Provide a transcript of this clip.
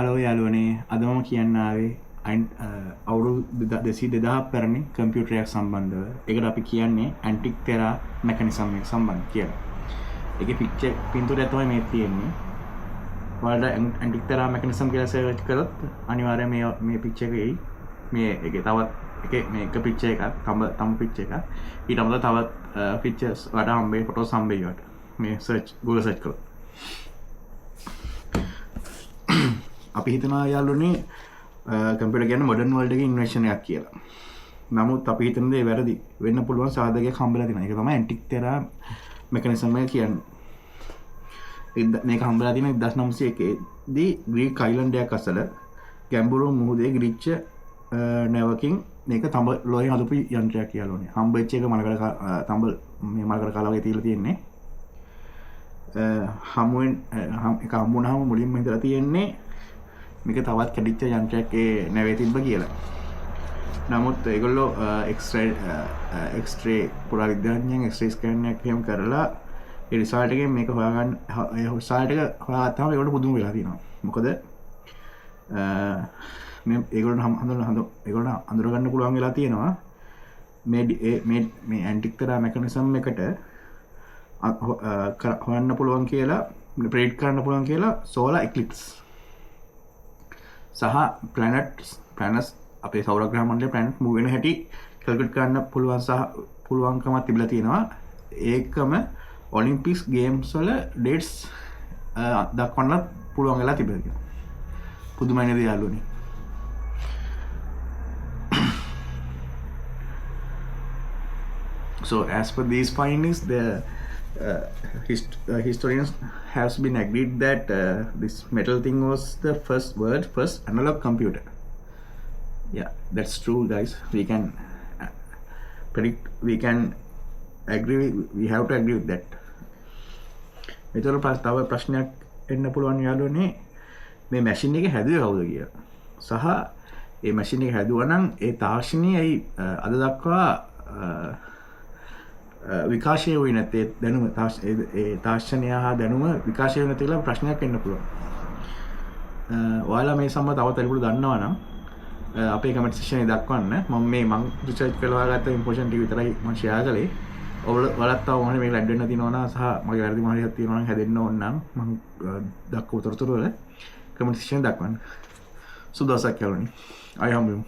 Hello යාළුවනේ අද මම කියන්න ආවේ අවුරුදු 200 පැරණි කම්පියුටරයක් සම්බන්ධව. ඒකට අපි කියන්නේ ඇන්ටික් තෙරා මෙකනිසම් එක සම්බන්ධ කියලා. ඒකේ පික්චර් පින්තූරය තමයි මේ තියෙන්නේ. ඔයාලට ඇන්ටික් තෙරා මෙකනිසම් කියලා සර්ච් කරොත් අනිවාර්යයෙන් මේ පික්චර් එක එයි. මේ ඒකේ තවත් මේක පික්චර් එකක් තම පික්චර් එකක්. ඊට අමතරව තවත් පික්චර්ස් වඩා හම්බෙයි ෆොටෝස් හම්බෙයි වට. මේ Google search කරොත් අපි හිතනවා යාළුවනේ කම්පියුටර් කියන්නේ මොඩර්න් වර්ල්ඩ් එකේ ඉන්වෙන්ෂන් එකක් කියලා. නමුත් අපි හිතන දේ වැරදි. වෙන්න පුළුවන් සාධකයක් හම්බෙලා තියෙනවා. ඒක තමයි ඇන්ටික් තෙරා මෙකනිසම් එක කියන්නේ. මේක හම්බෙලා තියෙන 1901 දී ග්‍රීක් අයිලන්ඩ් එකක් අසල ගැඹුරු මුහුදේ ග්‍රීච්ච නැවකින් මේක තඹ ලෝයෙන් හදපු යන්ත්‍රයක් යාළුවනේ. හම්බෙච්ච එක මලකඩ කාලාවේ තියලා තියෙන්නේ. එක හම්බුනහම මුලින්ම හිතලා තියෙන්නේ මේක තවත් කැඩිච්ච යන්ත්‍රයක් ඒ නැවේ තිබ්බ කියලා. නමුත් ඒගොල්ලෝ එක්ස්රේ පුරාවිද්‍යාඥයන් එක්ස්රේ ස්කෑන් එකක් එහෙම කරලා ඒ රිසල්ට් එකෙන් මේක හොයාගන්න රිසල්ට් එක හොයාගත්තාම ඒගොල්ලෝ පුදුම වෙලා තියෙනවා. මොකද මේ ඒගොල්ලෝ අඳුරගන්න පුළුවන් වෙලා තියෙනවා මේ ඇන්ටික් තෙරා මෙකනිසම් එකට හොයන්න පුළුවන් කියලා ප්‍රෙඩික්ට් කරන්න පුළුවන් කියලා සෝලාර් එක්ලිප්ස් සහ ප්ලැනට්ස් අපේ සෞරග්‍රහ මණ්ඩලයේ ප්ලැනට් මූව් වෙන හැටි කැල්කියුලේට් කරන්න පුළුවන්කමක් තිබිලා තියෙනවා. ඒකම ඔලිම්පික්ස් ගේම්ස් වල ඩේට්ස් දක්වන්න පුළුවන් වෙලා තිබෙනවා. පුදුමයි නේද යාළුවනේ? So as per these findings, the historians has been agreed that this metal thing was the first analog computer. Yeah, that's true, guys. We can predict. We can agree. We have to agree with that. මෙතන තව ප්‍රශ්නයක් එන්න පුළුවන් යාළුවනේ මේ machine එක හැදුවේ කවුද කියලා. සහ මේ මැෂින් එක හැදුවා නම් ඒ තාක්ෂණය ඇයි අද දක්වා විකාශය වෙන්නේ නැත්තේ දැනුම තාක්ෂණය හා දැනුම විකාශය වෙන්නේ නැති කියලා ප්‍රශ්නයක් එන්න පුළුවන්. ඔයාලා මේ සම්බන්ධව තව තැලිපුළු දන්නවා නම් අපේ කමෙන්ට් සෙක්ෂන් එකේ දක්වන්න. මම රිසර්ච් කරලා හොයාගත්ත ඉන්ෆෝමේෂන් ටික විතරයි මම ෂෙයා කළේ. ඔයාලත් තව මොහොනේ මේක ඇඩ් වෙන්න තියෙනවා නම් සහ මගේ වැරදි මොහොනක් තියෙනවා නම් හැදෙන්න ඕන නම් මම දක්වපු තොරතුරු වල කමෙන්ට් සෙක්ෂන් දක්වන්න. සුබ දවසක් යාළුවනි. I am you.